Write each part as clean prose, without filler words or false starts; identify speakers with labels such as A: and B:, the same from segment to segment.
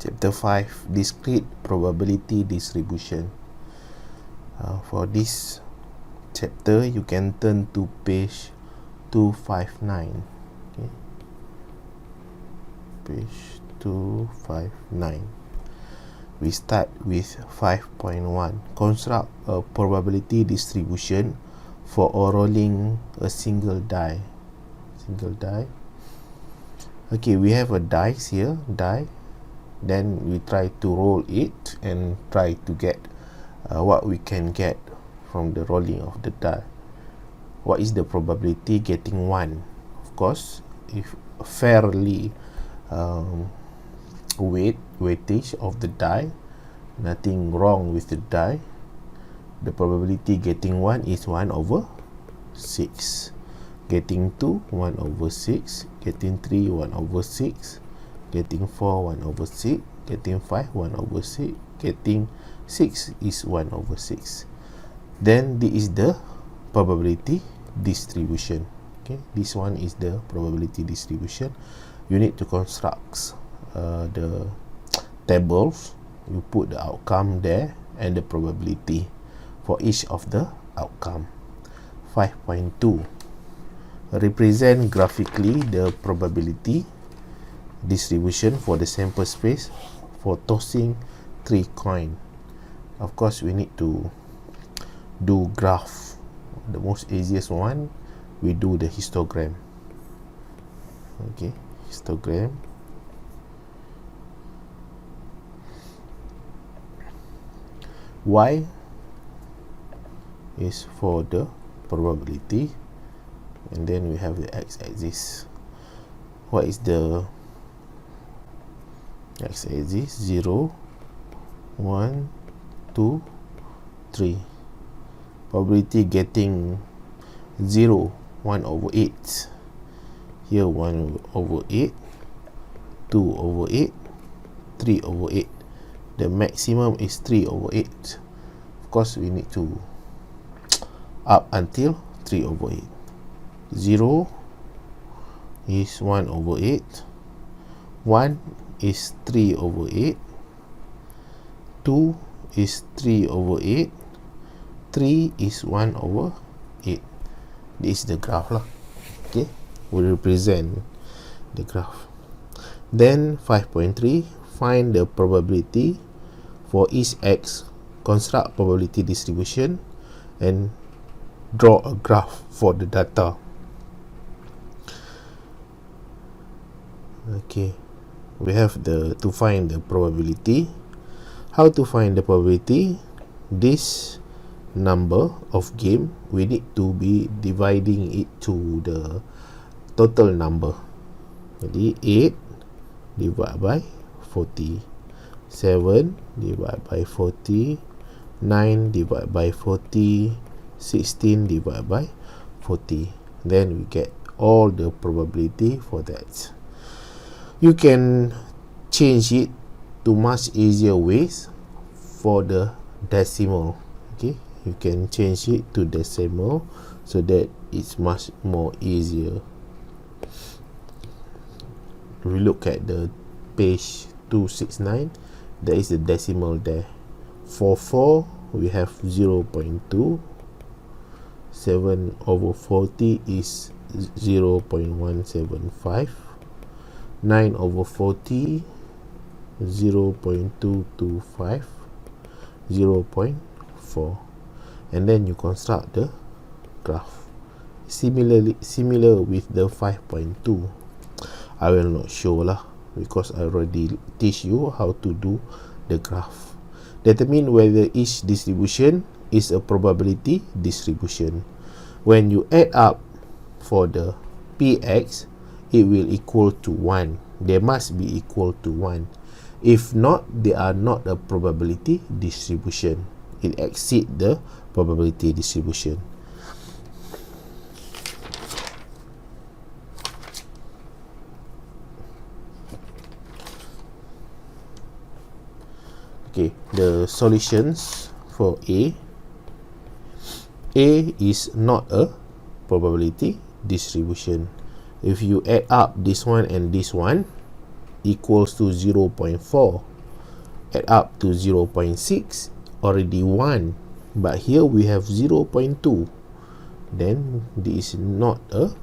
A: Chapter 5, Discrete Probability Distribution. For this chapter, you can turn to page 259. Okay. Page 259. We start with 5.1. Construct a probability distribution for rolling a single die. Okay, we have a dice here, then we try to roll it and try to get what we can get from the rolling of the die. What is the probability getting 1? Of course, if fairly weightage of the die, nothing wrong with the die, the probability getting 1 is 1 over 6. Getting 2, 1 over 6. Getting 3, 1 over 6. Getting 4, 1 over 6. Getting 5, 1 over 6. Getting 6 is 1 over 6. Then this is the probability distribution. Okay, this one is the probability distribution. You need to construct the tables. You put the outcome there and the probability for each of the outcome. 5.2. Represent graphically the probability distribution for the sample space for tossing 3 coins. Of course, we need to do graph. The most easiest one, we do the histogram. Okay, histogram. Y is for the probability, and then we have the x-axis. What is the x-axis? 0, 1, 2, 3. Probability getting 0, 1 over 8. Here 1 over 8, 2 over 8, 3 over 8. The maximum is 3 over 8. Of course, we need to up until 3 over 8. 0 is 1 over 8. 1 is 3 over 8. 2 is 3 over 8. 3 is 1 over 8. This is the graph lah. Okay, we represent the graph. Then 5.3, find the probability for each x. Construct probability distribution and draw a graph for the data. Okay, we have to find the probability. How to find the probability? This number of game, we need to be dividing it to the total number. Jadi 8 divided by 40, 7 divided by 40, 9 divided by 40, 16 divided by 40. Then we get all the probability for that. You can change it to much easier ways for the decimal. Okay, you can change it to decimal so that it's much more easier. We look at the page 269, there is a decimal there. For 4, we have 0.2. 7 over 40 is 0.175. 9 over 40, 0.225, 0.4. And then you construct the graph. Similar with the 5.2. I will not show lah, because I already teach you how to do the graph. Determine whether each distribution is a probability distribution. When you add up for the px, it will equal to 1. They must be equal to 1. If not, they are not a probability distribution. It exceeds the probability distribution. Okay, the solutions for A is not a probability distribution. If you add up this one and this one, equals to 0.4, add up to 0.6, already 1, but here we have 0.2, then this is not a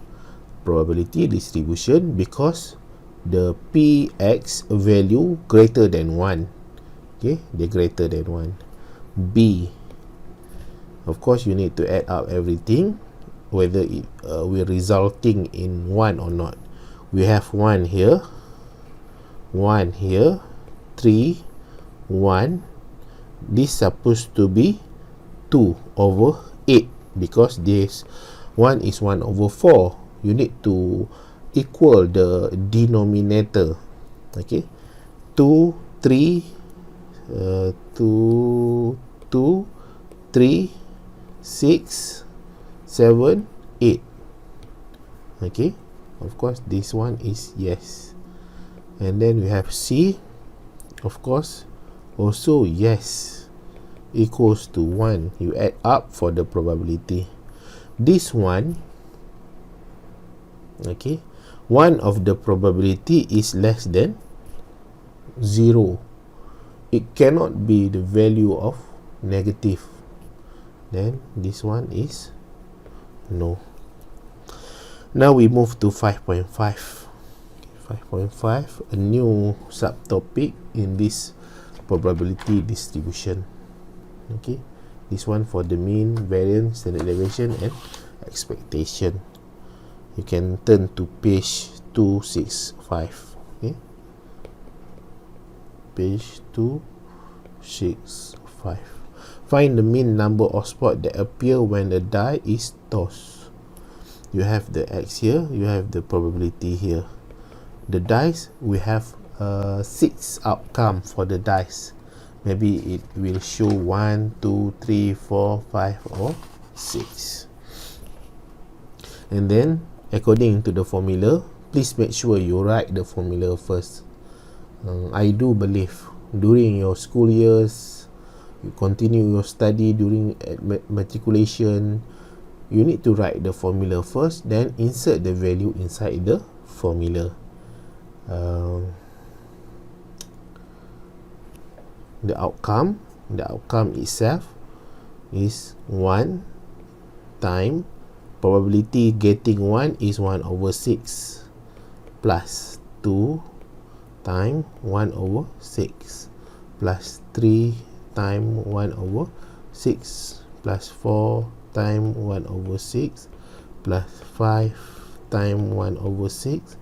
A: probability distribution because the px value greater than 1. Okay, they greater than 1. B, of course you need to add up everything whether it will resulting in 1 or not. We have 1 here, 1 here, 3, 1. This supposed to be 2 over 8 because this one is 1 over 4. You need to equal the denominator. Okay, 2, 3, 2, 2, 3, 6, 7, 8. Okay, of course this one is yes. And then we have C, of course also yes, equals to 1. You add up for the probability. This one, okay, one of the probability is less than 0. It cannot be the value of negative. Then this one is no. Now we move to 5.5. 5.5, a new subtopic in this probability distribution. Okay, this one for the mean, variance, standard deviation, and expectation. You can turn to page 265. Okay, page 265. Find the mean number of spots that appear when the die is tossed. You have the x here, you have the probability here. The dice, we have 6 outcome for the dice. Maybe it will show 1, 2, 3, 4, 5 or 6. And then according to the formula, please make sure you write the formula first. I do believe during your school years, you continue your study during matriculation, you need to write the formula first, then insert the value inside the formula. The outcome itself is 1 time probability getting 1 is 1 over 6 plus 2 time 1 over 6 plus 3 time 1 over 6 plus 4 time 1 over 6 plus 5 time 1 over 6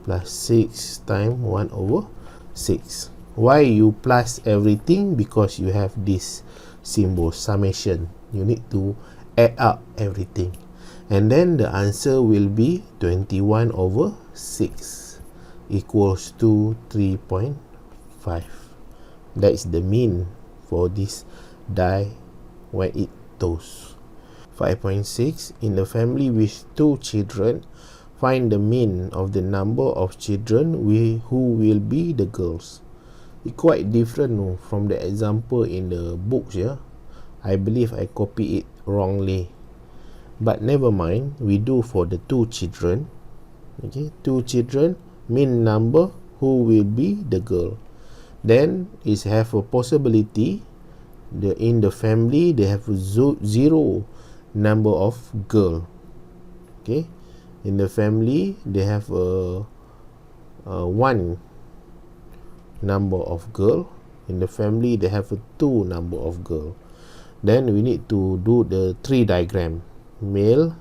A: plus 6 time 1 over 6. Why you plus everything? Because you have this symbol summation. You need to add up everything. And then the answer will be 21 over 6 equals to 3.5. That is the mean for this die when it toast. 5.6. In the family with 2 children, find the mean of the number of children who will be the girls. It's quite different from the example in the books. Yeah, I believe I copy it wrongly, but never mind, we do for the 2 children. Okay, 2 children, mean number who will be the girl. Then is have a possibility in the family they have 0 number of girl. Okay, in the family they have a 1 number of girl. In the family they have a 2 number of girl. Then we need to do the 3 diagram: male,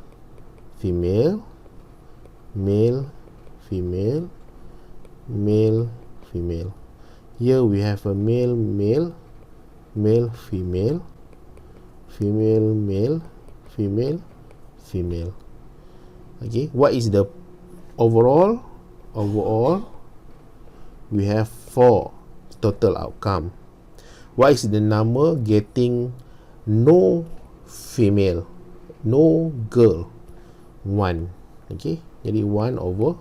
A: female, male, female, male, female. Here we have a male, male, male, female, female, male, female, female. Okay, what is the overall? We have 4 total outcome. What is the number getting no female, no girl? 1. Okay, jadi 1 over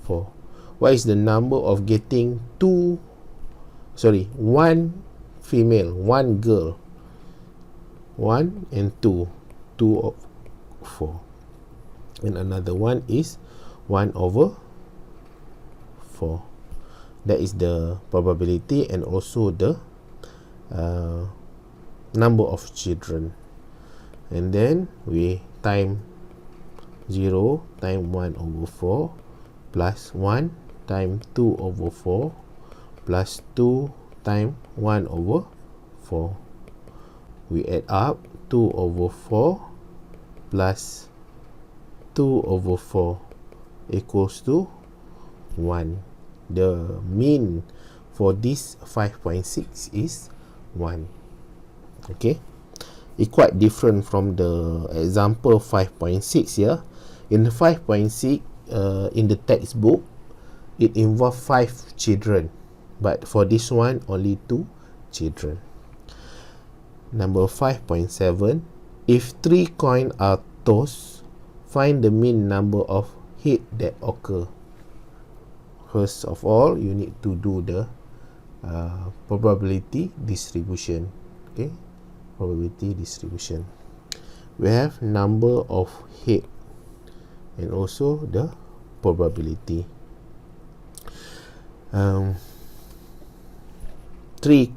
A: 4. What is the number of getting 1 female, 1 girl? 1 and 2, 2 of 4. And another one is 1 over 4. That is the probability and also the number of children, and then we time 0 times 1 over 4 plus 1 times 2 over 4 plus 2 times 1 over 4. We add up 2 over 4 plus 2 over 4 equals to 1. The mean for this 5.6 is 1. Okay, it's quite different from the example 5.6 here. In the 5.6, in the textbook, it involves 5 children, but for this one, only 2 children. Number 5.7, if 3 coins are tossed, find the mean number of heads that occur. First of all, you need to do the probability distribution. Okay, probability distribution. We have number of heads and also the probability. 3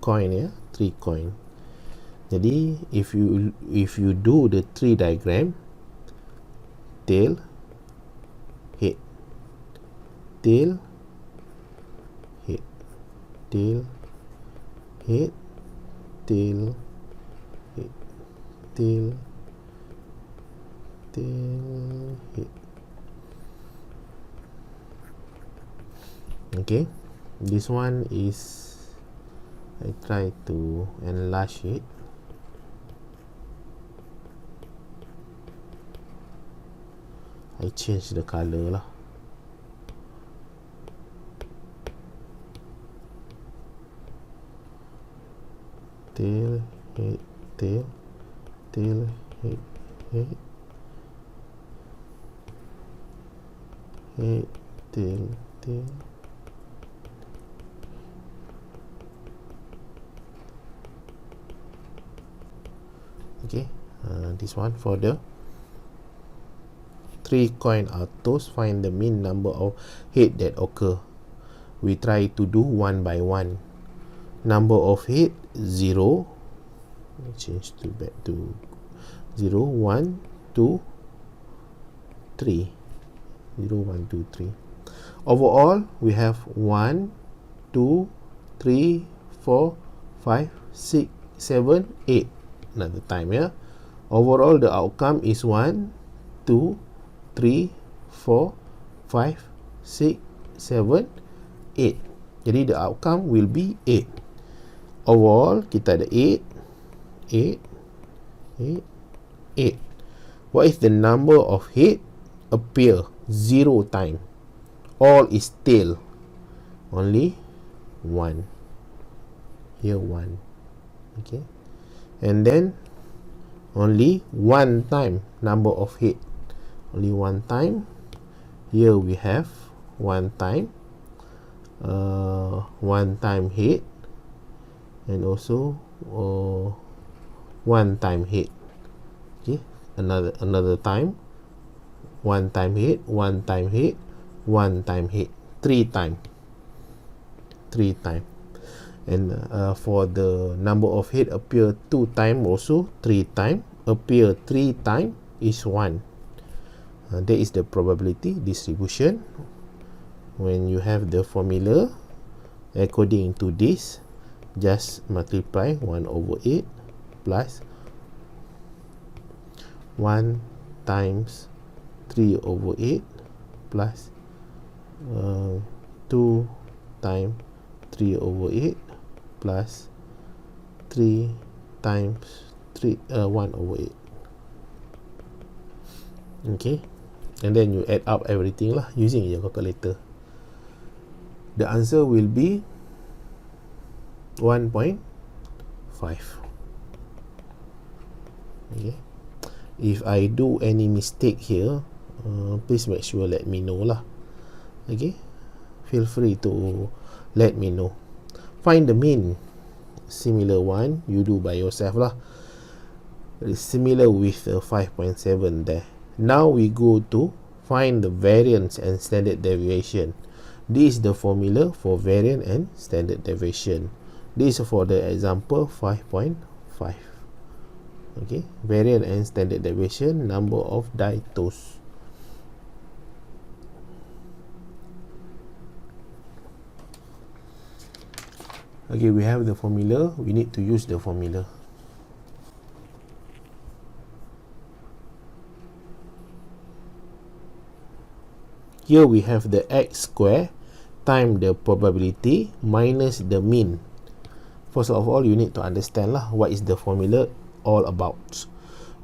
A: coin, ya, 3 coin. Jadi if you do the 3 diagram, tail, head, tail, head, tail, head, tail, head, tail, tail, head. Okay, this one is, I try to enlarge it. I change the color lah. Tail, head, tail, tail, head, head, head, tail, tail. Okay, this one for the 3 coin are tossed, find the mean number of head that occur. We try to do one by one. Number of head 0. Change to back to 0, 1, 2, 3. 0, 1, 2, 3. Overall, we have 1, 2, 3, 4, 5, 6, 7, 8. Another time, ya. Overall, the outcome is 1, 2, 3, 4, 5, 6, 7, 8. Jadi the outcome will be 8. Overall, kita ada 8, 8, 8, 8. What is the number of head appear 0 time? All is tail. Only 1. Here 1. Okay. And then only 1 time number of head. Only 1 time. Here we have 1 time. 1 time head. And also 1 time head. Okay. Another time. 1 time head. 1 time head. 1 time head. 3 time. 3 time. And for the number of head appear 2 time, also 3 time, appear 3 time is 1. That is the probability distribution. When you have the formula according to this, just multiply 1 over 8 plus 1 times 3 over 8 plus 2 times 3 over 8 plus 3 times 1 over 8. Okay, and then you add up everything lah using your calculator. The answer will be 1.5. Okay, if I do any mistake here, please make sure let me know lah. Okay, feel free to let me know. Find the mean. Similar one, you do by yourself lah. It's similar with 5.7 there. Now we go to find the variance and standard deviation. This is the formula for variance and standard deviation. This is for the example 5.5. Okay, variance and standard deviation, number of die toast. Okay, we have the formula. We need to use the formula. Here we have the x square times the probability minus the mean. First of all, you need to understand lah what is the formula all about.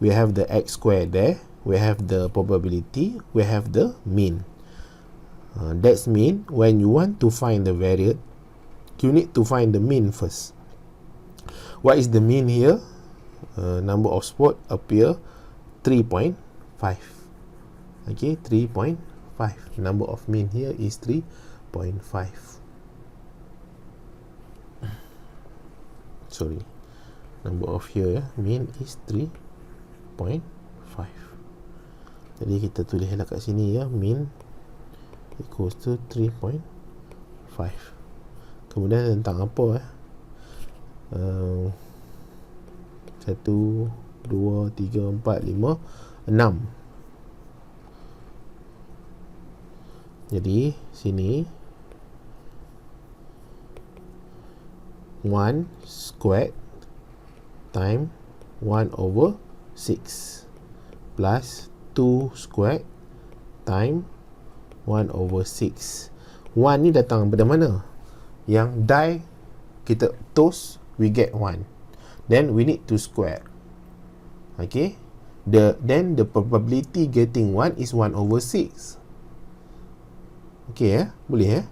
A: We have the x square there, we have the probability, we have the mean. That's mean when you want to find the variance, you need to find the mean first. What is the mean here? Number of spot appear 3.5. Okay, 3.5. Number of mean here is 3.5. Sorry, number of here mean is 3.5. Jadi kita tulislah kat sini ya, mean equals to 3.5. Kemudian tentang apa 1, 2, 3, 4, 5, 6. Jadi sini 1 squared time 1 over 6 plus 2 squared time 1 over 6. 1 ni datang dari mana? Yang die kita toast, we get 1. Then we need to square. Okay, then the probability getting 1 is 1 over 6. Okay boleh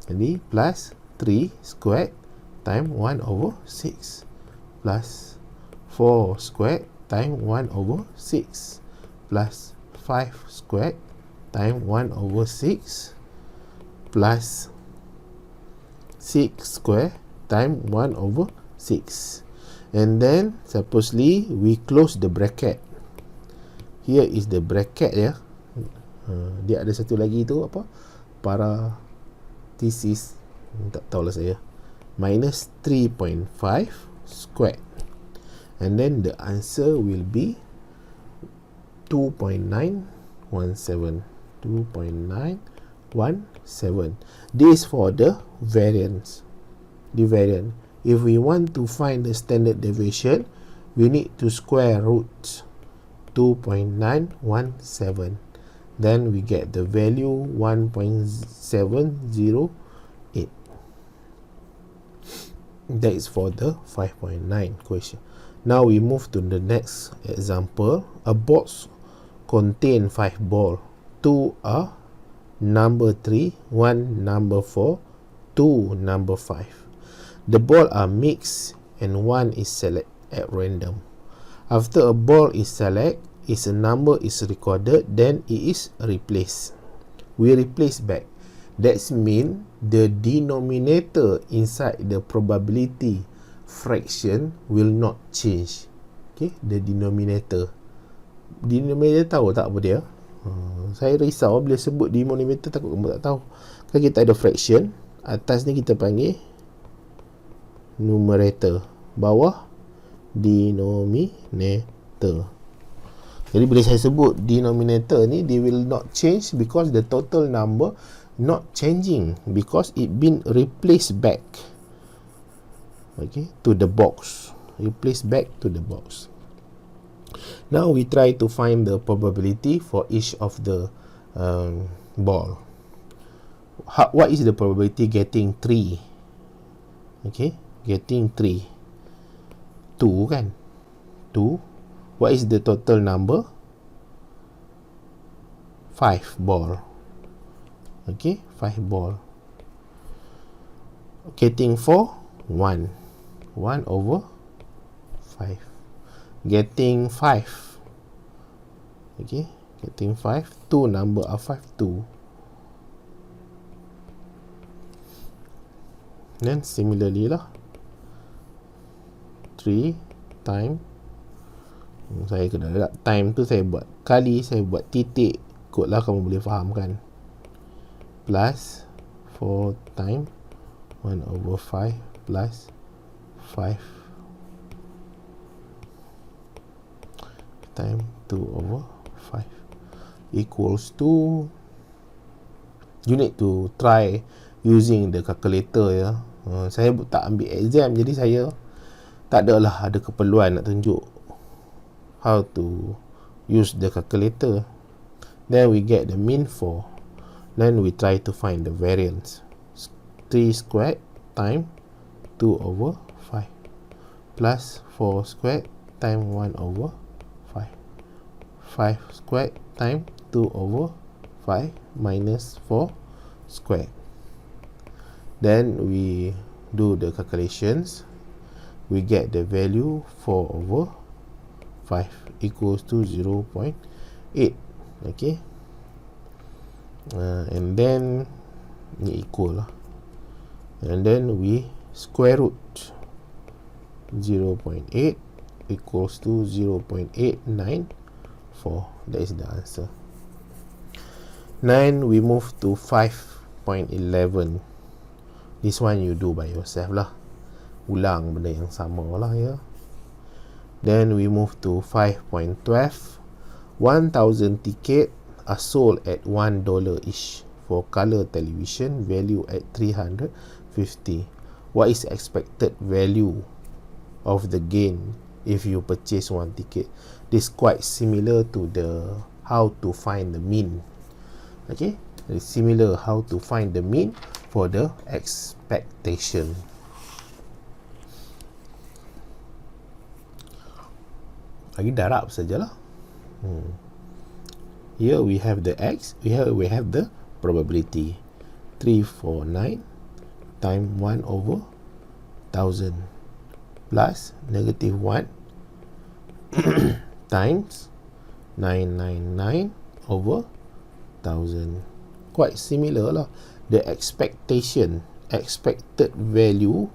A: Jadi plus 3 squared time 1 over 6 plus 4 squared time 1 over 6 plus 5 squared time 1 over 6 plus 6 square time 1 over 6. And then supposedly we close the bracket. Here is the bracket dia ada satu lagi tu apa, parenthesis, tak tahulah saya, minus 3.5 squared, and then the answer will be 2.917. This for the variance. If we want to find the standard deviation, we need to square root 2.917. Then we get the value 1.708. That is for the 5.9 question. Now we move to the next example. A box contain 5 balls. 2 are number 3, 1 number 4, 2 number 5. The balls are mixed and 1 is selected at random. After a ball is selected, a number is recorded, then it is replaced. We replace back. That's mean the denominator inside the probability fraction will not change. Okay, the denominator. Denominator tahu tak apa dia? Saya risau bila sebut denominator, takut kamu tak tahu. Kan kita ada fraction, atas ni kita panggil numerator, bawah denominator. Jadi bila saya sebut denominator ni, they will not change because the total number not changing because it been replaced back, okay, to the box. Replaced back to the box. Now we try to find the probability for each of the ball. What is the probability getting 3? Okay, getting 3. 2 kan? 2. What is the total number? 5 ball. Okay, 5 ball. Getting 4, 1. 1 over 5. Getting 5. Okay, getting 5. 2 number are 5, 2. Then similarly lah. 3 time, saya kena letak time tu, saya buat kali, saya buat titik, ikutlah kamu boleh faham kan. Plus 4 time 1 over 5 plus 5 times 2 over 5 equals to, you need to try using the calculator ya. Saya tak ambil exam, jadi saya tak adalah ada keperluan nak tunjuk how to use the calculator. Then we get the mean 4. Then we try to find the variance. 3 squared times 2 over 5 plus 4 squared times 1 over 5. 5 squared times 2 over 5 minus 4 squared. Then we do the calculations. We get the value 4 over 5 equals to 0.8. Okay. And then ni equal lah. And then we square root 0.8 equals to 0.894. That is the answer. Then we move to 5.11. This one you do by yourself lah. Ulang benda yang sama lah ya. Then we move to 5.12. 1,000 ticket are sold at $1 each for color television, value at 350. What is expected value of the gain if you purchase one ticket? This quite similar to the how to find the mean. Okay, it's similar how to find the mean for the expectation. Lagi darab sajalah. Here we have the x, here we have the probability. 349 times 1 over 1000 plus negative 1 times 999 over 1000. Quite similar lah. The expected value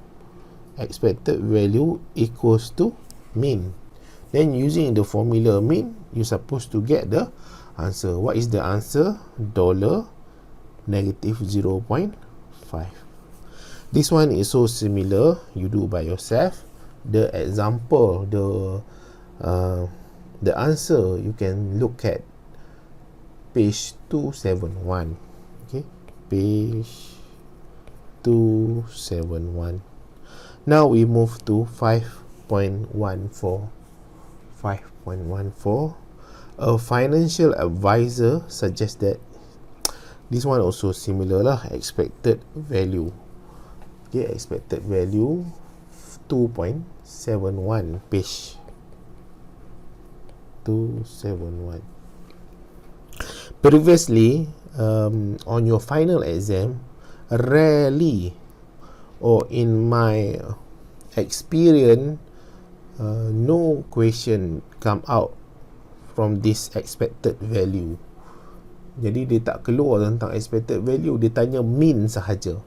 A: equals to mean. Then using the formula mean, you're supposed to get the answer. What is the answer? Negative 0.5. This one is so similar. You do by yourself. The example, the answer you can look at page 271. Okay, page 271. Now we move to 5.14. 5.14. A financial advisor suggests that this one also similar lah. Expected value. Okay, expected value 2.71, page 271. Previously, on your final exam, rarely, or in my experience, no question come out from this expected value. Jadi dia tak keluar tentang expected value, dia tanya mean sahaja.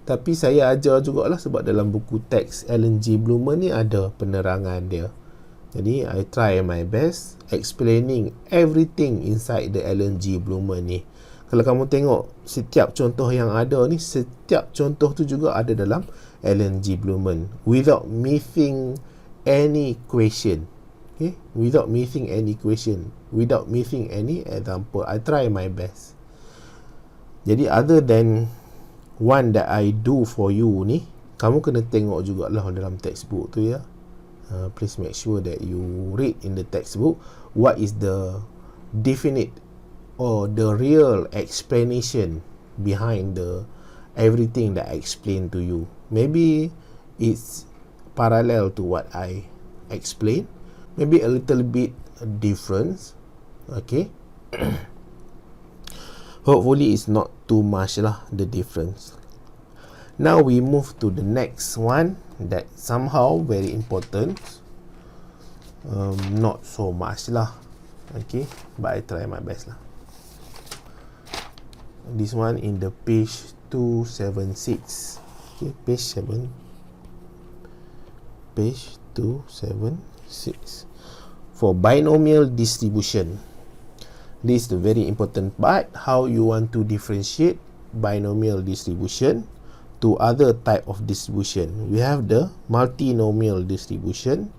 A: Tapi saya ajar jugalah, sebab dalam buku teks Alan G. Bloomer ni ada penerangan dia. Jadi I try my best explaining everything inside the Alan G. Bloomer ni. Kalau kamu tengok setiap contoh yang ada ni, setiap contoh tu juga ada dalam Alan G. Bloomer without missing any question. Okay? Without missing any question, without missing any example. I try my best. Jadi other than one that I do for you ni, kamu kena tengok jugalah dalam textbook tu ya. Please make sure that you read in the textbook what is the definite or the real explanation behind the everything that I explain to you. Maybe it's parallel to what I explain, maybe a little bit different. Okay. Hopefully it's not too much lah, the difference. Now we move to the next one that somehow very important. Not so much lah. Okay, but I try my best lah. This one in the page 276. Okay, page 276. For binomial distribution, this is the very important part. How you want to differentiate binomial distribution to other type of distribution. We have the multinomial distribution,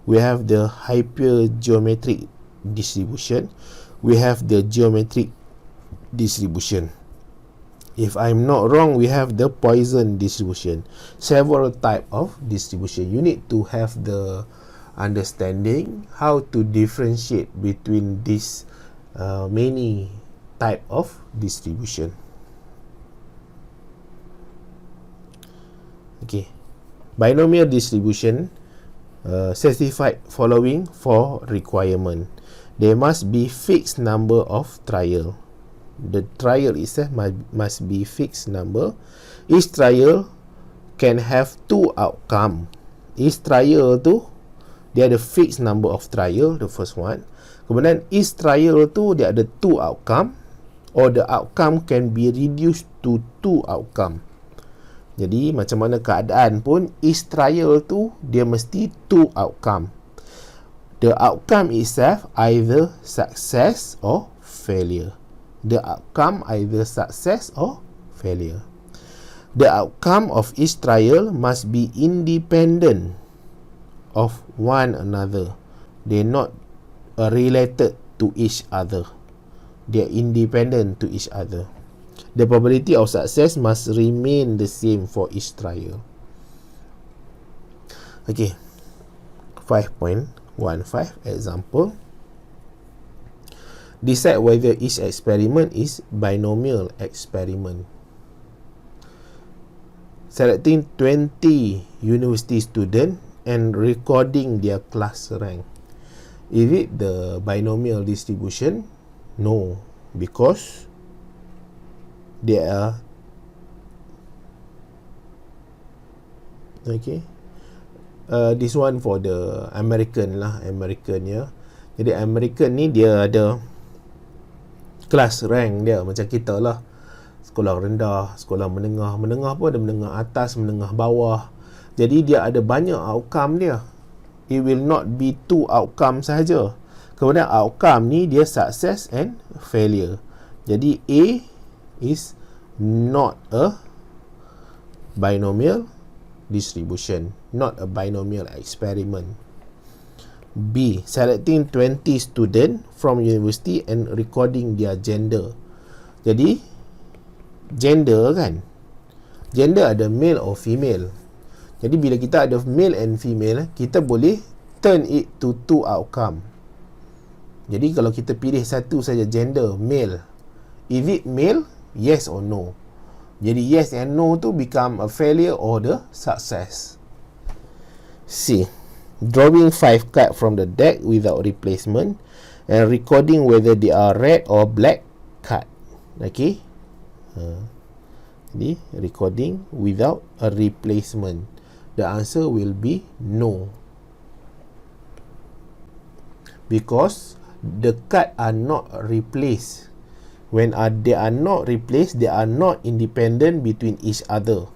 A: we have the hypergeometric distribution, we have the geometric distribution. If I'm not wrong, we have the Poisson distribution. Several type of distribution. You need to have the understanding how to differentiate between these many type of distribution. Okay, binomial distribution specified following for requirement. There must be fixed number of trial. The trial itself must be fixed number. Each trial can have two outcome. Each trial tu dia ada fixed number of trial, the first one. Kemudian each trial tu dia ada two outcome, or the outcome can be reduced to two outcome. Jadi macam mana keadaan pun, each trial tu dia mesti two outcome. The outcome itself either success or failure. The outcome either success or failure. The outcome of each trial must be independent of one another. They're not related to each other. They're independent to each other. The probability of success must remain the same for each trial. Okay, 5.15 example. Decide whether each experiment is binomial experiment. Selecting 20 university students and recording their class rank. Is it the binomial distribution? No, because they are okay. This one for the American lah, American ya. Jadi American ni dia ada kelas rank dia macam kita lah. Sekolah rendah, sekolah menengah. Menengah pun ada menengah atas, menengah bawah. Jadi dia ada banyak outcome dia. It will not be two outcome sahaja. Kemudian outcome ni dia success and failure. Jadi A is not a binomial distribution, not a binomial experiment. B, selecting 20 student from university and recording their gender. Jadi gender kan, gender ada male or female. Jadi bila kita ada male and female, kita boleh turn it to two outcome. Jadi kalau kita pilih satu saja gender male, is it male, yes or no? Jadi yes and no tu become a failure or the success. C, drawing 5 cards from the deck without replacement and recording whether they are red or black card. Okay, jadi recording without a replacement. The answer will be no, because the card are not replaced. When they are not replaced, they are not independent between each other.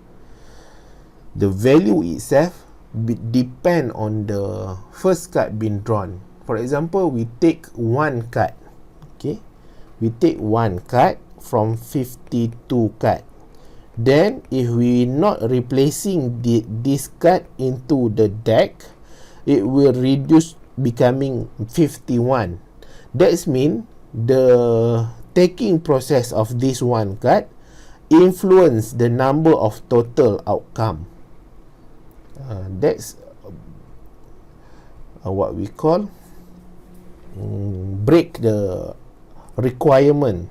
A: The value itself depend on the first card being drawn. For example, we take one card. Okay, we take one card from 52 card. Then if we not replacing this card into the deck, it will reduce becoming 51. That means the taking process of this one card influence the number of total outcome. That's what we call break the requirement.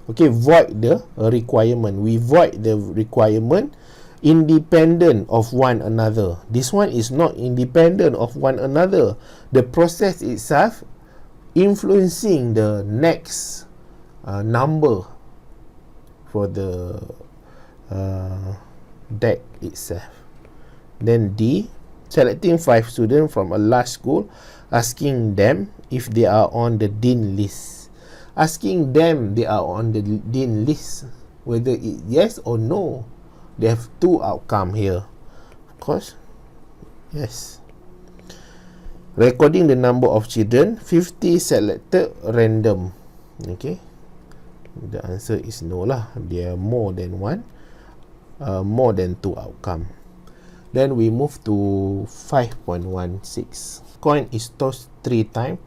A: Okay, void the requirement. We void the requirement independent of one another. This one is not independent of one another. The process itself influencing the next number for the deck itself. Then D, selecting 5 students from a large school, asking them if they are on the dean list. Asking them they are on the dean list, whether it yes or no. They have two outcome here. Of course, yes. Recording the number of children, 50 selected random. Okay, the answer is no lah. There are more than one. more than 2 outcome. Then we move to 5.16. Coin is tossed 3 times.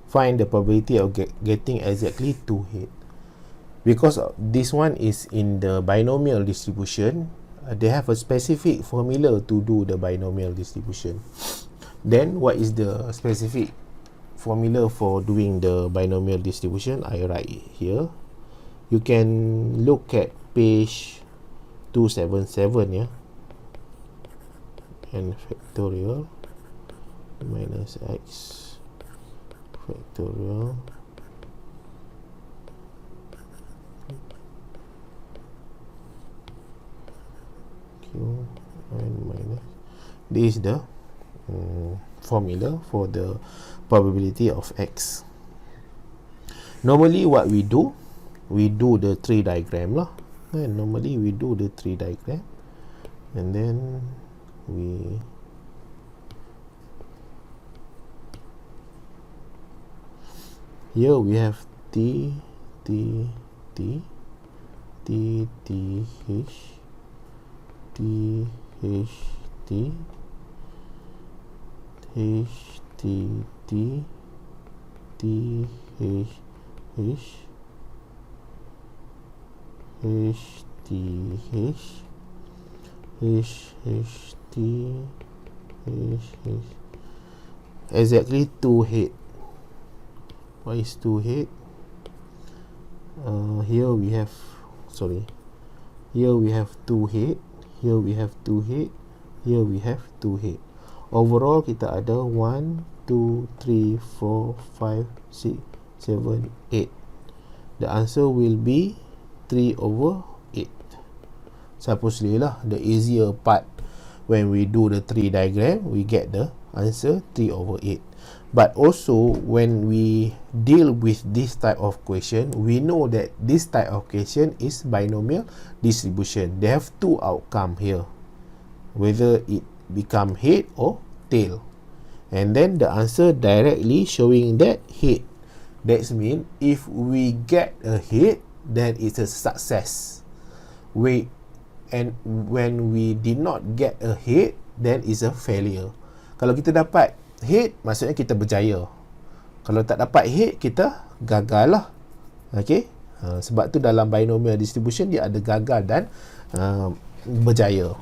A: Find the probability of getting exactly 2 head. Because this one is in the binomial distribution, they have a specific formula to do the binomial distribution. Then what is the specific formula for doing the binomial distribution? I write it here. You can look at page 277, yeah, n factorial minus x factorial q n minus. This is the formula for the probability of x. Normally what we do the tree diagram lah. Normally we do the tree diagram, and then here we have t t t t t h t h t h t t t h h h t h h h t h h. Exactly 2 head. What is 2 head? Here we have, here we have 2 head, here we have 2 head, here we have 2 head. Overall kita ada 1, 2, 3, 4, 5, 6, 7, 8. The answer will be 3/8. Supposedly lah, the easier part, when we do the tree diagram, we get the answer 3/8. But also when we deal with this type of question, we know that this type of question is binomial distribution. They have 2 outcome here, whether it become head or tail, and then the answer directly showing that head. That means if we get a head, then it's a success. And when we did not get a head, then it's a failure. Kalau kita dapat head, maksudnya kita berjaya. Kalau tak dapat head, kita gagal lah. Okay? Sebab tu dalam binomial distribution dia ada gagal dan berjaya.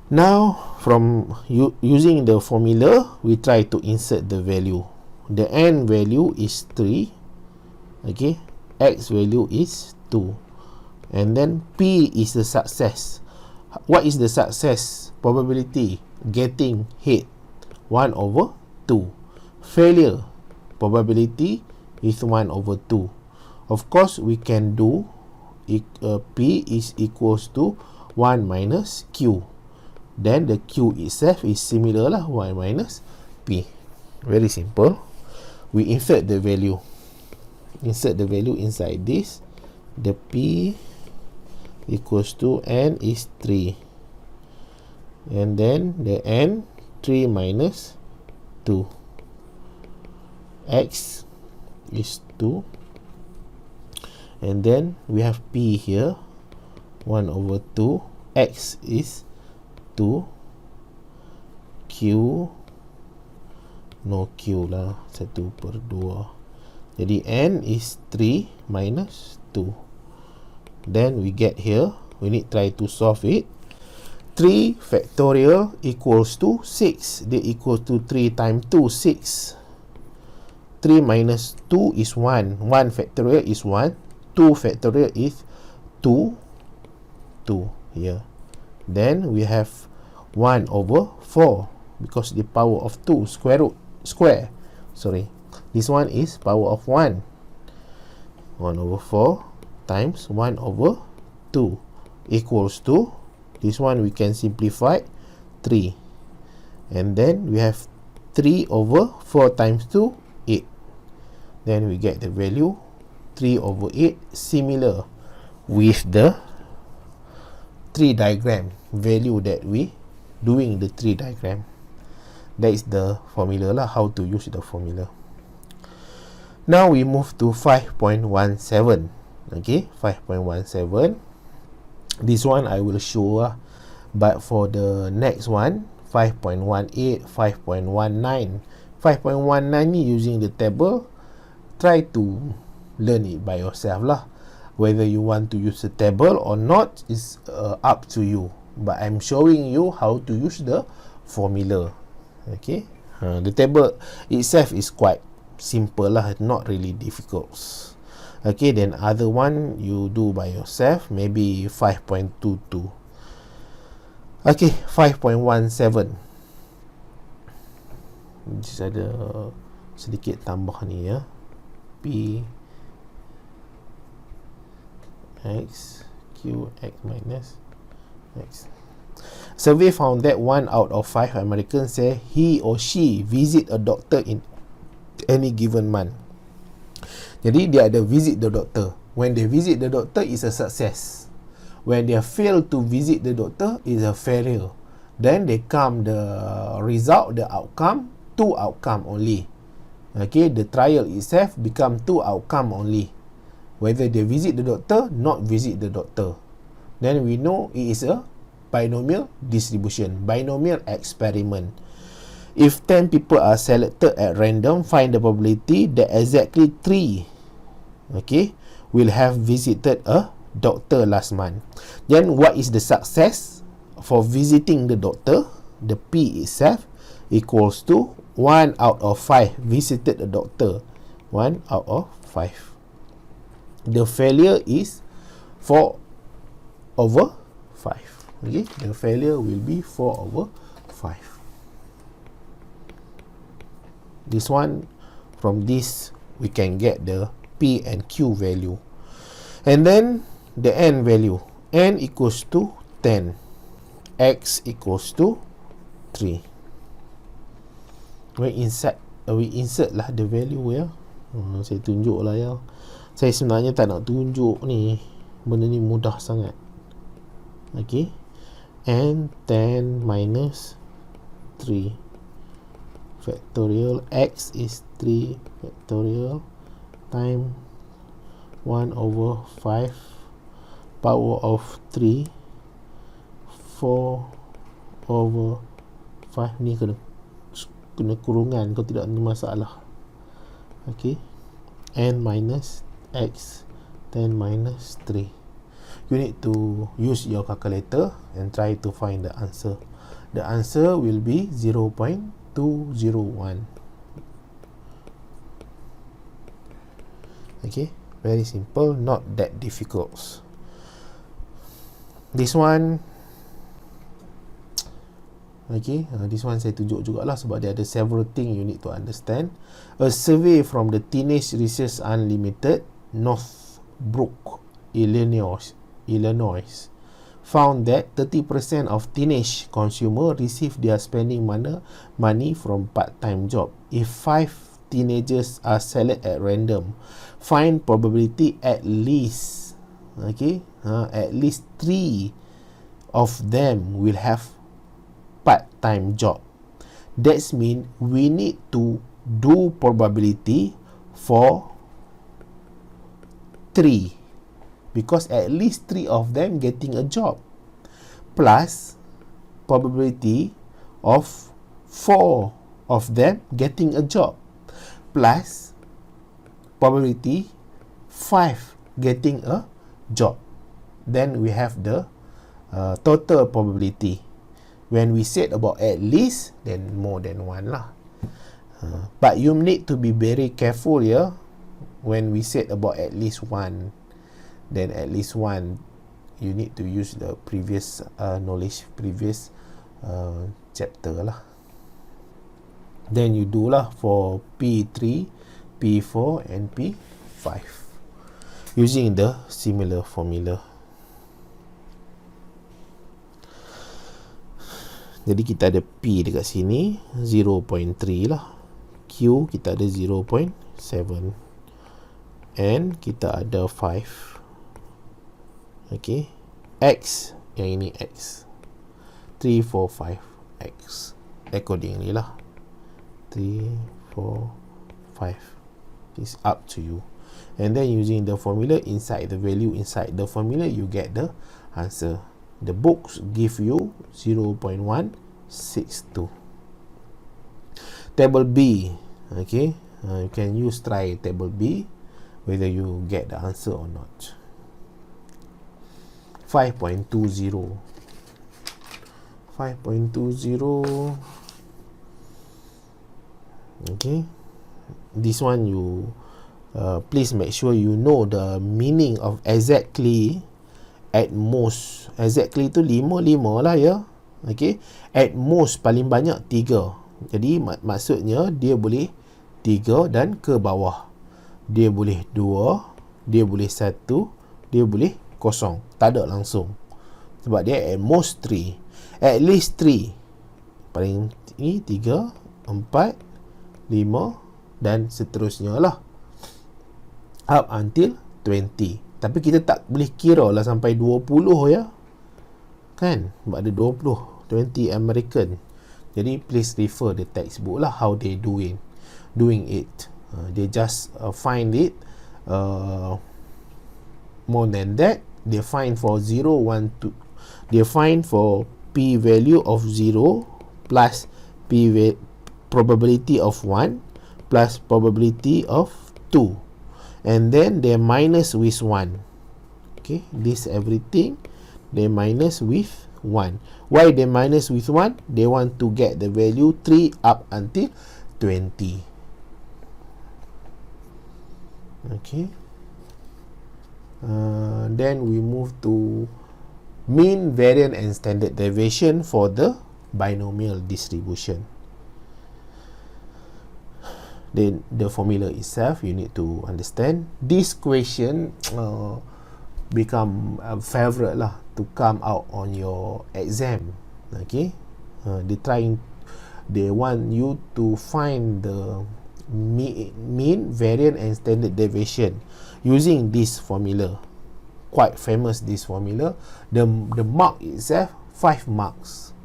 A: Now from using the formula, we try to insert the value. The n value is 3. Okay, x value is 2, and then p is the success. What is the success probability? Getting head, 1/2. Failure probability is 1/2. Of course we can do p is equals to 1 minus q. Then the q itself is similar lah, 1 minus p. Very simple. We insert the value. Insert the value inside this. The p equals to n is 3. And then the n, 3 minus 2. X is 2. And then we have p here, 1/2. X is 2. Q, no q lah, 1/2. Jadi n is 3 minus 2. Then we get here, we need try to solve it. 3 factorial equals to 6. Dia equals to 3 times 2, 6. 3 minus 2 is 1. 1 factorial is 1. 2 factorial is 2. 2 here. Then we have 1/4, because the power of 2 square. This one is power of 1. 1/4 times 1/2 equals to, this one we can simplify, 3. And then we have 3/4 times 2, 8. Then we get the value 3/8, similar with the tree diagram value that we doing the tree diagram. That is the formula lah, how to use the formula. Now we move to 5.17. Okay, 5.17. This one I will show but for the next one 5.18, 5.19. 5.19 ni using the table. Try to learn it by yourself lah. Whether you want to use the table or not is up to you, but I'm showing you how to use the formula. Okay, the table itself is quite simple lah, not really difficult. Okay, then other one you do by yourself, maybe 5.22. Okay, 5.17. Just ada sedikit tambah ni ya. P X Q X minus X. Survey found that 1 out of 5 Americans say he or she visit a doctor in any given month. Jadi dia ada visit the doctor. When they visit the doctor is a success. When they fail to visit the doctor is a failure. Then they come the result, the outcome, 2 outcome only. Okay, the trial itself become 2 outcome only. Whether they visit the doctor, not visit the doctor. Then we know it is a binomial distribution, binomial experiment. If 10 people are selected at random, find the probability that exactly 3, okay, will have visited a doctor last month. Then what is the success for visiting the doctor? The P itself equals to 1 out of 5 visited a doctor. 1 out of 5. The failure is 4 over 5. Okay, the failure will be 4 over 5. This one, from this we can get the P and Q value, and then the N value. N equals to 10, X equals to 3. We insert lah the value ya. Saya tunjuk lah ya. Saya sebenarnya tak nak tunjuk ni, benda ni mudah sangat. Okay, and 10 minus 3 factorial, X is 3 factorial time 1 over 5 power of 3 4 over 5. Ni kena kurungan, kalau tidak ada masalah. Okay, n minus X 10 minus 3. You need to use your calculator and try to find the answer. The answer will be 0.201. Okay, very simple, not that difficult. This one, okay, this one saya tunjuk jugalah sebab dia ada several thing you need to understand. A survey from the Teenage Research Unlimited, Northbrook, Illinois, found that 30% of teenage consumer receive their spending money from part-time job. If 5 teenagers are selected at random, find probability at least, okay, at least 3 of them will have part-time job. That means we need to do probability for 3, because at least 3 of them getting a job, plus probability of 4 of them getting a job, plus probability 5 getting a job. Then we have the total probability. When we said about at least, then more than one lah. But you need to be very careful here. When we said about at least one, then at least one, you need to use the previous knowledge, previous chapter lah. Then you do lah for P3, P4 and P5 using the similar formula. Jadi kita ada P dekat sini 0.3 lah, Q kita ada 0.7, N kita ada 5, okay, X yang ini X 3, 4, 5 X accordingly lah. 3, 4, 5 is up to you. and then using the formula inside the value inside the formula, you get the answer. The books give you 0.162. Table B, okay, you can try table B whether you get the answer or not. 5.20. 5.20. Okay, this one you please make sure you know the meaning of exactly. At most, exactly tu 5 lah ya. Okay, at most paling banyak 3. Jadi maksudnya dia boleh 3 dan ke bawah. Dia boleh 2, dia boleh 1, dia boleh 0. Tak ada langsung. Sebab dia at most 3. At least 3. Paling ni 3, 4, 5 dan seterusnya lah. Up until 20. Tapi kita tak boleh kira lah sampai 20 ya. Kan? Sebab ada 20 American. Jadi please refer the textbook lah how they doing it. They just find it more than that. They find for 0, 1, 2. They find for p value of 0 plus probability of 1 plus probability of 2. And then they minus with 1. Okay, this everything they minus with 1. Why they minus with 1? They want to get the value 3 up until 20. Okay. Then we move to mean, variance and standard deviation for the binomial distribution. Then the formula itself you need to understand. This question become a favorite lah to come out on your exam. Okay, they want you to find the mean, variance and standard deviation using this formula. Quite famous this formula. The mark itself 5 marks.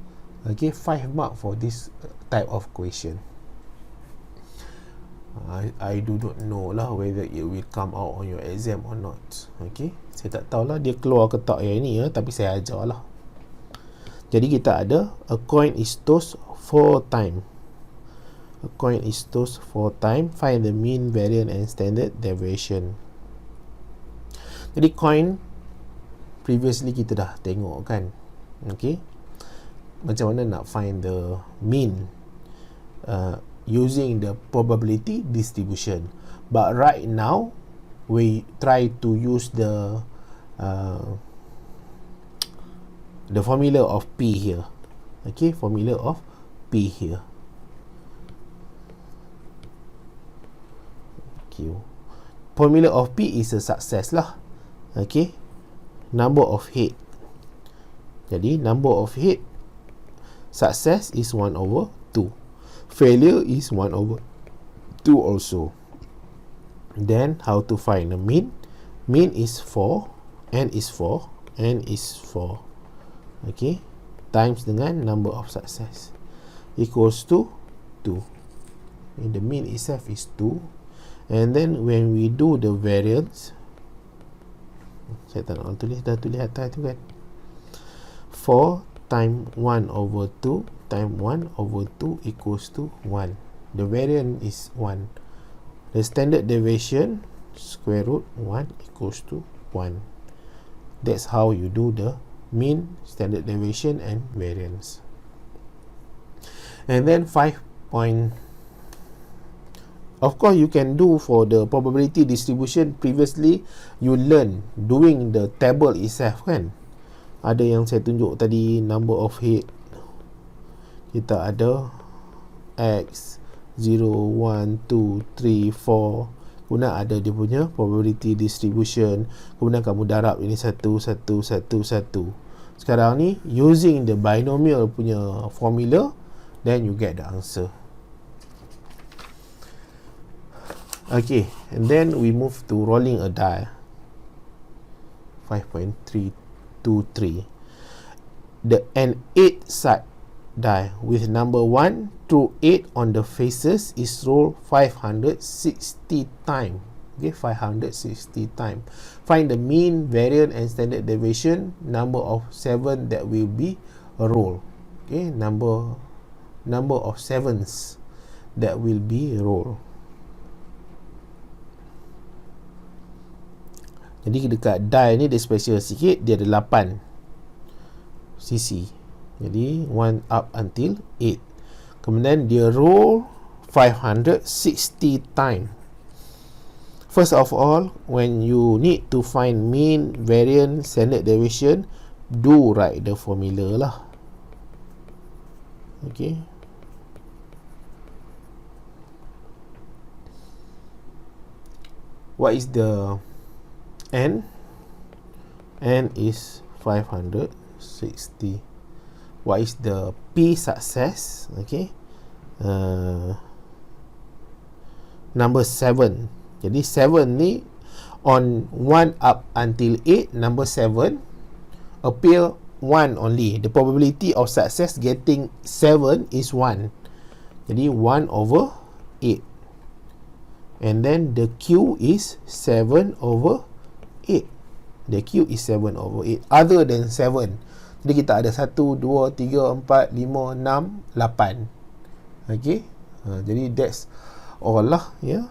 A: Okay, 5 mark for this type of question. I do not know lah whether it will come out on your exam or not. Okay, saya tak tahulah dia keluar ke tak yang ni ya, tapi saya ajar lah. Jadi kita ada a coin is tossed 4 times. A coin is tossed 4 times. Find the mean, variance and standard deviation. Jadi coin previously kita dah tengok kan. Okay, macam mana nak find the mean using the probability distribution. But right now we try to use the formula of P here. Okay, formula of P here. Okay, formula of P is a success lah. Okay, number of head. Jadi number of head, success is 1/2. Failure is 1/2 also. Then how to find the mean? Mean is 4, n is 4, n is 4. Okay, times dengan number of success equals to 2. And the mean itself is 2. And then when we do the variance, saya tak nak tulis, dah tulis atas tu kan. 4 times 1/2 times 1/2 equals to 1. The variance is 1. The standard deviation square root 1 equals to 1. That's how you do the mean, standard deviation and variance. And then 5 point. Of course you can do for the probability distribution. Previously you learn doing the table itself kan. Ada yang saya tunjuk tadi, number of head. Kita ada X 0, 1, 2, 3, 4. Kemudian ada dia punya probability distribution. Kemudian kamu darab ini 1, 1, 1, 1. Sekarang ni using the binomial punya formula, then you get the answer. Okay, and then we move to rolling a die. 5.323. An 8-side die with number 1 through 8 on the faces is rolled 560 times. Okay, 560 time. Find the mean, variance and standard deviation, number of 7 that will be a roll. Okay, number of 7s that will be a roll. Jadi dekat die ni dia special sikit, dia ada 8 cc. Jadi 1 up until 8. Kemudian dia roll 560 time. First of all, when you need to find mean, variance, standard deviation, do write the formula lah. Okay. What is the n? N is 560. What is the P success? Okay. Number 7. Jadi 7 ni on 1 up until 8, number 7 appear 1 only. The probability of success getting 7 is 1. Jadi 1 over 8. And then the Q is 7 over 8. The Q is 7 over 8. Other than 7. Jadi kita ada 1, 2, 3, 4, 5, 6, 8. Okay. Jadi that's all lah. Yeah.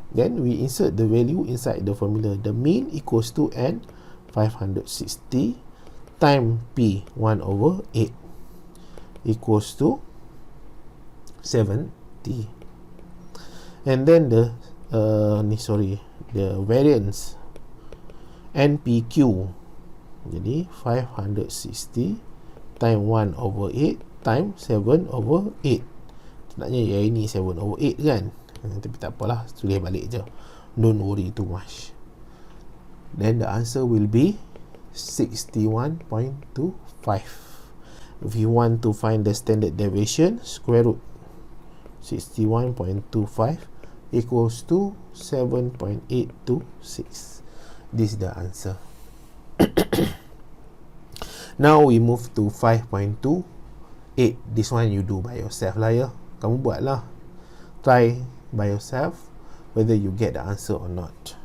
A: Then we insert the value inside the formula. The mean equals to n 560 time P 1 over 8 equals to 70. And then the variance NPQ. Jadi 560 time 1 over 8 time 7 over 8. Sebenarnya ya ini 7 over 8 kan. Tapi tak apalah, tulis balik je. Don't worry too much. Then the answer will be 61.25. If you want to find the standard deviation, square root 61.25 equals to 7.826. This is the answer. Now we move to 5.28. This one you do by yourself lah ya. Kamu buat lah. Try by yourself whether you get the answer or not.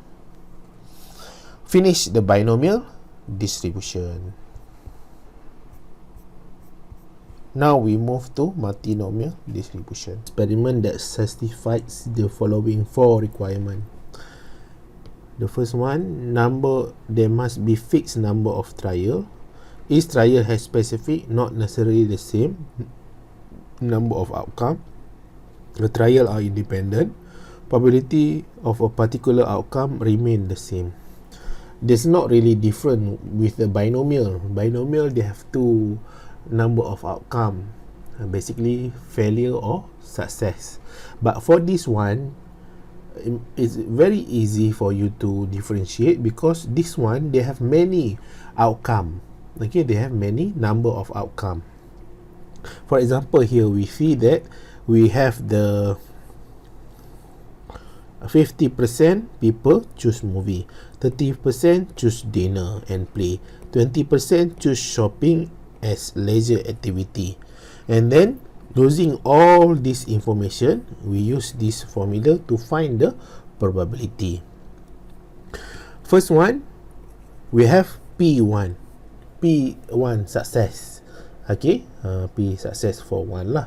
A: Finish the binomial distribution. Now we move to multinomial distribution. Experiment that satisfies the following 4 requirements. The first one, there must be fixed number of trial. Each trial has specific, not necessarily the same number of outcome. The trial are independent. Probability of a particular outcome remain the same. There's not really different with the binomial. Binomial, they have 2 number of outcome, basically failure or success. But for this one, it's very easy for you to differentiate because this one, they have many outcome. Okay, they have many number of outcome. For example, here we see that we have the 50% people choose movie, 30% choose dinner and play, 20% choose shopping as leisure activity. And then using all this information, we use this formula to find the probability. First one, we have P1 success. Okay, P success for 1 lah.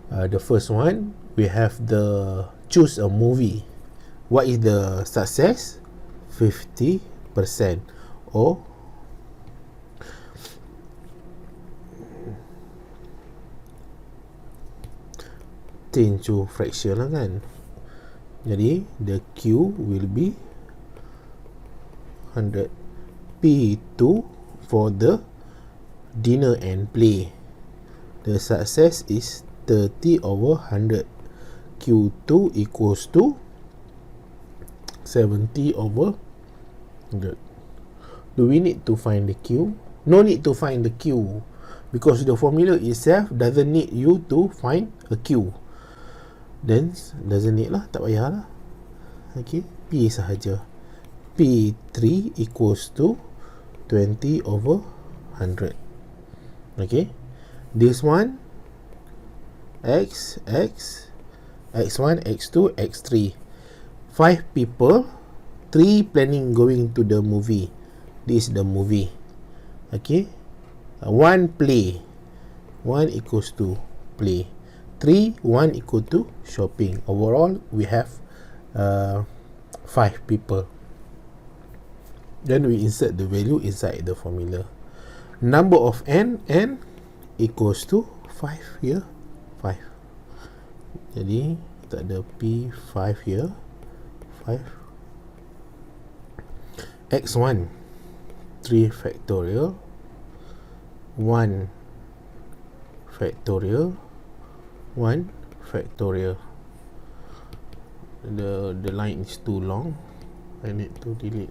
A: The first one, we have the choose a movie. What is the success? 50% or change to fraction lah kan. Jadi the Q will be 100. P2 for the dinner and play. The success is 30 over 100. Q2 equals to 70 over 100. Do we need to find the Q? No need to find the Q because the formula itself doesn't need you to find a Q. Then doesn't need lah, tak payah lah. Okay, P sahaja. P3 equals to 20 over 100. Okay, this one X1, X2, X3. 5 people, 3 planning going to the movie. This is the movie. Okay, 1 play, 1 equals to play, 3, 1 equal to shopping. Overall we have 5 people. Then we insert the value inside the formula. Number of n equals to 5 here, 5. Jadi kita ada P5 here, 5. X1 3 factorial, 1 factorial, 1 factorial. The line is too long, I need to delete.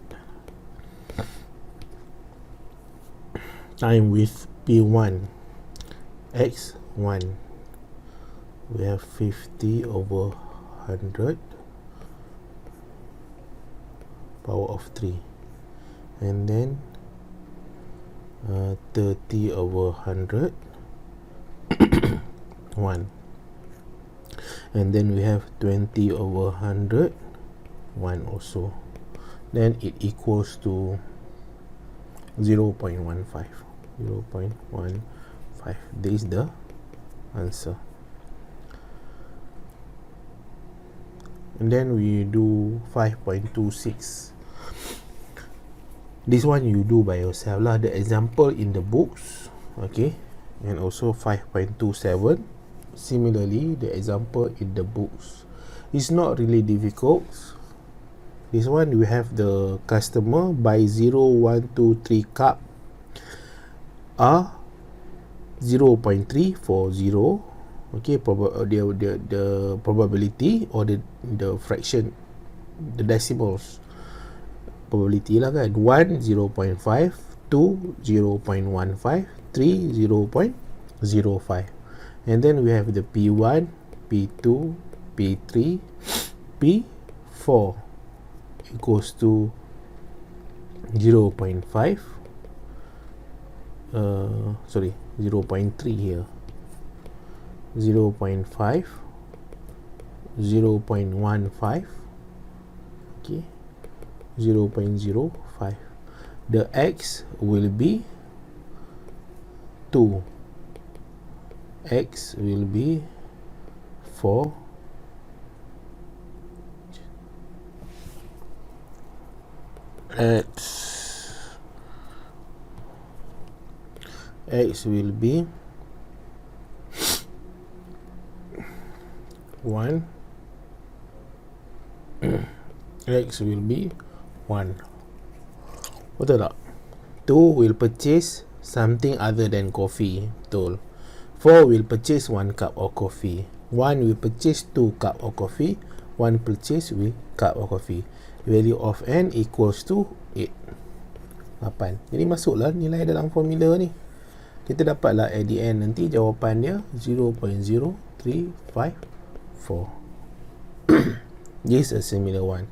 A: Time with P1 X1, we have 50 over 100 power of 3, and then 30 over 100 1, and then we have 20 over 100 1 also. Then it equals to 0.15. 0.15. This is the answer. And then we do 5.26. This one you do by yourself lah. The example in the books, okay, and also 5.27. Similarly, the example in the books is not really difficult. This one we have the customer buy 0, 1, 2, 3 cup are 0.3 for 0. Okay, the probability or the fraction, the decimals probability lah kan. 1 0.5, 2 0.15, 3 0.05, and then we have the P1, P2, P3, P4 equals to 0.5, 0.3 here, 0.5, 0.15, okay, 0.05. The x will be 2, x will be 4, x will be 1, x will be 1. Betul tak? 2 will purchase something other than coffee. Betul. 4 will purchase 1 cup of coffee. 1 will purchase 2 cup of coffee. 1 purchase with cup of coffee. Value of n equals to 8. 8. Jadi masuklah nilai dalam formula ni. Kita dapatlah at the end nanti jawapan dia 0.0354. This is a similar one.